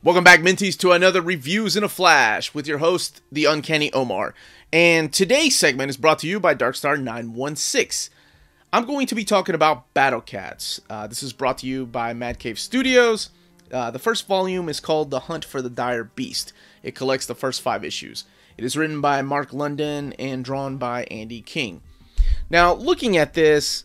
Welcome back, Minties, to another Reviews in a Flash with your host, the Uncanny Omar. And today's segment is brought to you by Darkstar916. I'm going to be talking about Battlecats. This is brought to you by Mad Cave Studios. The first volume is called The Hunt for the Dire Beast. It collects the first 5 issues. It is written by Mark London and drawn by Andy King. Now, looking at this,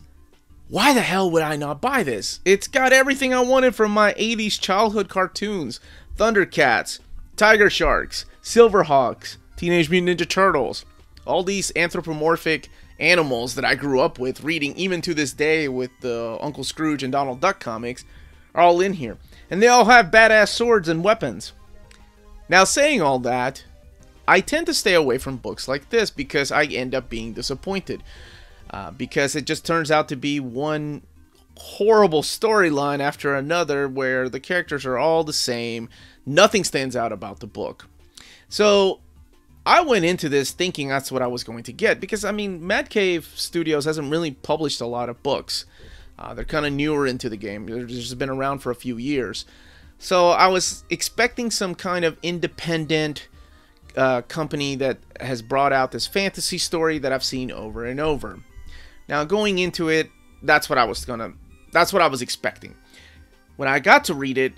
why the hell would I not buy this? It's got everything I wanted from my 80s childhood cartoons. Thundercats, Tiger Sharks, Silverhawks, Teenage Mutant Ninja Turtles. All these anthropomorphic animals that I grew up with reading even to this day with the Uncle Scrooge and Donald Duck comics are all in here. And they all have badass swords and weapons. Now, saying all that, I tend to stay away from books like this because I end up being disappointed. Because it just turns out to be one horrible storyline after another where the characters are all the same. Nothing stands out about the book. So I went into this thinking that's what I was going to get because, I mean, Mad Cave Studios hasn't really published a lot of books. They're kind of newer into the game. They've just been around for a few years. So I was expecting some kind of independent company that has brought out this fantasy story that I've seen over and over. Now, going into it, that's what I was expecting. When I got to read it,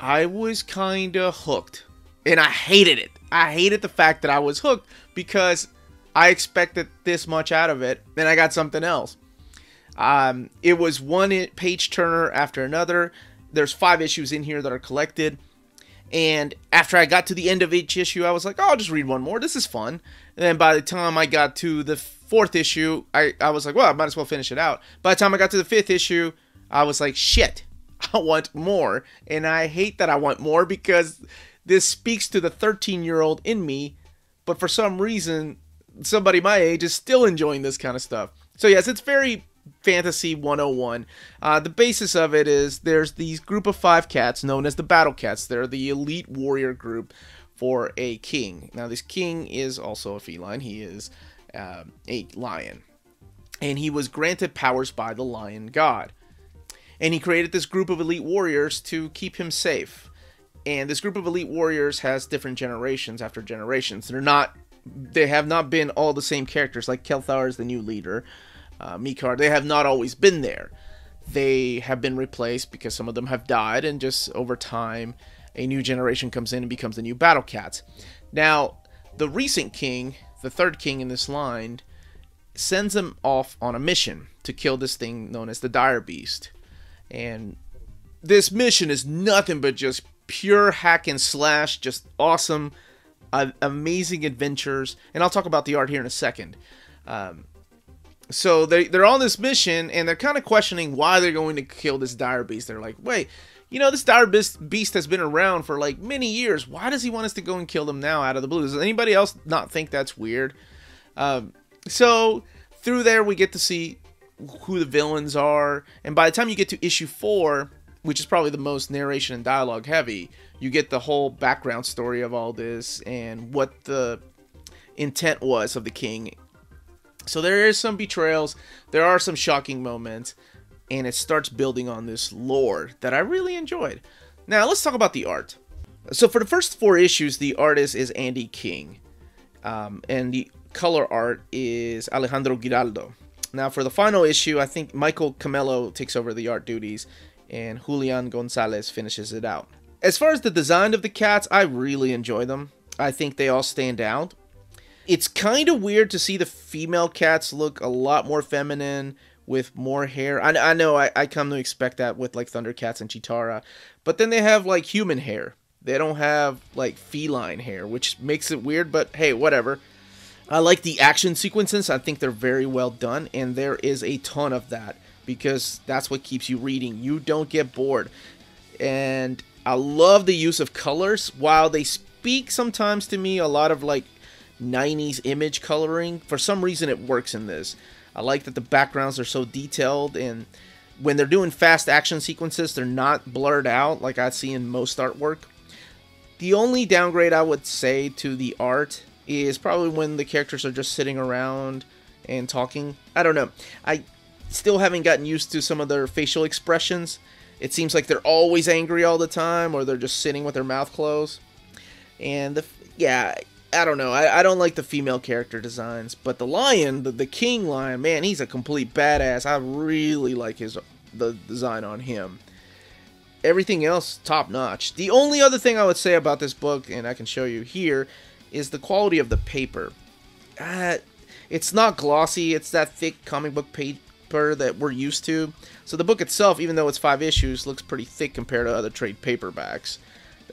I was kind of hooked. And I hated it. I hated the fact that I was hooked because I expected this much out of it, and I got something else. It was one page turner after another. There's 5 issues in here that are collected. And after I got to the end of each issue, I was like, oh, I'll just read one more. This is fun. And then by the time I got to the 4th issue, I was like, well, I might as well finish it out. By the time I got to the 5th issue, I was like, shit, I want more. And I hate that I want more because this speaks to the 13-year-old in me. But for some reason, somebody my age is still enjoying this kind of stuff. So yes, it's very Fantasy 101. The basis of it is there's these group of 5 cats known as the Battlecats. They're the elite warrior group for a king. Now, this king is also a feline. He is a lion. And he was granted powers by the lion god. And he created this group of elite warriors to keep him safe. And this group of elite warriors has different generations after generations. They have not been all the same characters. Like Kelthar is the new leader. Mikar, they have not always been there. They have been replaced because some of them have died, and just over time, a new generation comes in and becomes the new Battlecats. Now, the recent king, the 3rd king in this line, sends them off on a mission to kill this thing known as the Dire Beast. And this mission is nothing but just pure hack and slash, just awesome, amazing adventures. And I'll talk about the art here in a second. So they're on this mission, and they're kind of questioning why they're going to kill this Dire Beast. They're like, wait, you know, this Dire Beast has been around for like many years. Why does he want us to go and kill them now out of the blue? Does anybody else not think that's weird? So through there, we get to see who the villains are. And by the time you get to issue 4, which is probably the most narration and dialogue heavy, you get the whole background story of all this and what the intent was of the king. So there is some betrayals, there are some shocking moments, and it starts building on this lore that I really enjoyed. Now, let's talk about the art. So for the first 4 issues, the artist is Andy King, and the color art is Alejandro Giraldo. Now, for the final issue, I think Michael Camelo takes over the art duties, and Julian Gonzalez finishes it out. As far as the design of the cats, I really enjoy them. I think they all stand out. It's kind of weird to see the female cats look a lot more feminine with more hair. I know I come to expect that with like Thundercats and Chitara. But then they have like human hair. They don't have like feline hair, which makes it weird, but hey, whatever. I like the action sequences. I think they're very well done, and there is a ton of that because that's what keeps you reading. You don't get bored. And I love the use of colors. While they speak sometimes to me a lot of like 90s image coloring, for some reason it works in this. I like that the backgrounds are so detailed, and when they're doing fast action sequences, they're not blurred out like I see in most artwork. The only downgrade I would say to the art is probably when the characters are just sitting around and talking. I don't know. I still haven't gotten used to some of their facial expressions, It seems like they're always angry all the time, or they're just sitting with their mouth closed. And yeah, I don't know. I don't like the female character designs, but the lion, the king lion, man, he's a complete badass. I really like the design on him. Everything else, top notch. The only other thing I would say about this book, and I can show you here, is the quality of the paper. It's not glossy. It's that thick comic book paper that we're used to. So the book itself, even though it's 5 issues, looks pretty thick compared to other trade paperbacks.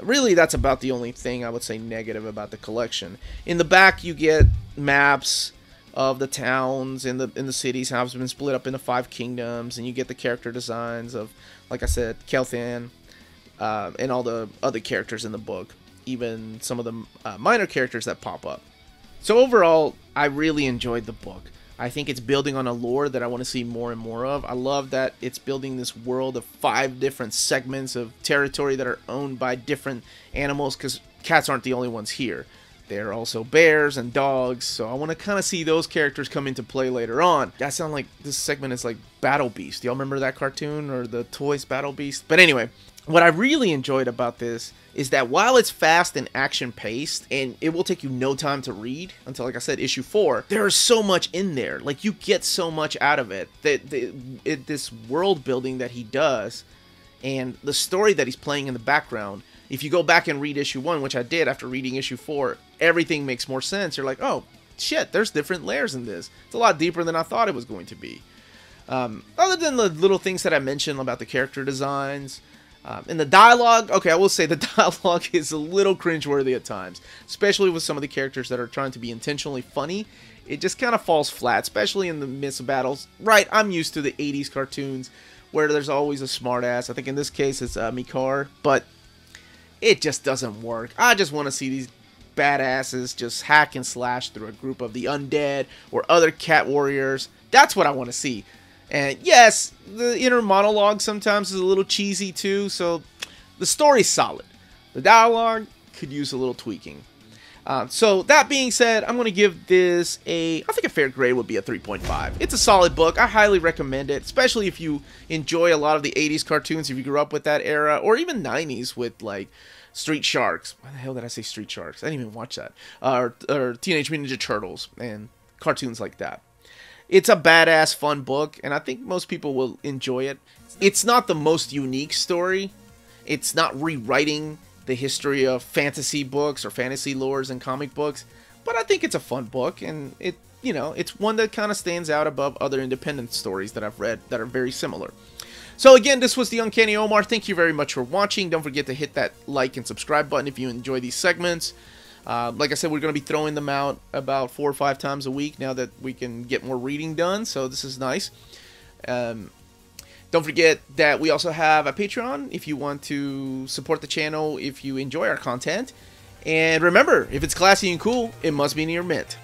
Really, that's about the only thing I would say negative about the collection. In the back, you get maps of the towns in the cities, how it's been split up into 5 kingdoms, and you get the character designs of, like I said, Kelthan, and all the other characters in the book, even some of the minor characters that pop up. So overall, I really enjoyed the book. I think it's building on a lore that I want to see more and more of. I love that it's building this world of 5 different segments of territory that are owned by different animals, because cats aren't the only ones here. There are also bears and dogs, so I want to kind of see those characters come into play later on. That sounds like this segment is like Battle Beast. Y'all remember that cartoon, or the toys Battle Beast? But anyway, what I really enjoyed about this is that while it's fast and action-paced, and it will take you no time to read until, like I said, issue 4, there is so much in there. Like, you get so much out of it. This world building that he does, and the story that he's playing in the background. If you go back and read issue 1, which I did after reading issue 4, everything makes more sense. You're like, oh, shit, there's different layers in this. It's a lot deeper than I thought it was going to be. Other than the little things that I mentioned about the character designs, and the dialogue, okay, I will say the dialogue is a little cringeworthy at times, especially with some of the characters that are trying to be intentionally funny. It just kind of falls flat, especially in the midst of battles. Right, I'm used to the 80s cartoons where there's always a smartass. I think in this case it's Mikar, but it just doesn't work. I just want to see these badasses just hack and slash through a group of the undead or other cat warriors. That's what I want to see. And yes, the inner monologue sometimes is a little cheesy too, so the story's solid. The dialogue could use a little tweaking. So that being said, I'm going to give this I think a fair grade would be a 3.5. It's a solid book. I highly recommend it, especially if you enjoy a lot of the 80s cartoons, if you grew up with that era, or even 90s with like Street Sharks. Why the hell did I say Street Sharks? I didn't even watch that. Or Teenage Mutant Ninja Turtles and cartoons like that. It's a badass, fun book, and I think most people will enjoy it. It's not the most unique story. It's not rewriting the history of fantasy books or fantasy lores and comic books, but I think it's a fun book, and it's one that kind of stands out above other independent stories that I've read that are very similar. So again, this was the Uncanny Omar. Thank you very much for watching. Don't forget to hit that like and subscribe button if you enjoy these segments. Like I said, we're going to be throwing them out about 4 or 5 times a week now that we can get more reading done, so this is nice. Don't forget that we also have a Patreon if you want to support the channel if you enjoy our content. And remember, if it's classy and cool, it must be near mint.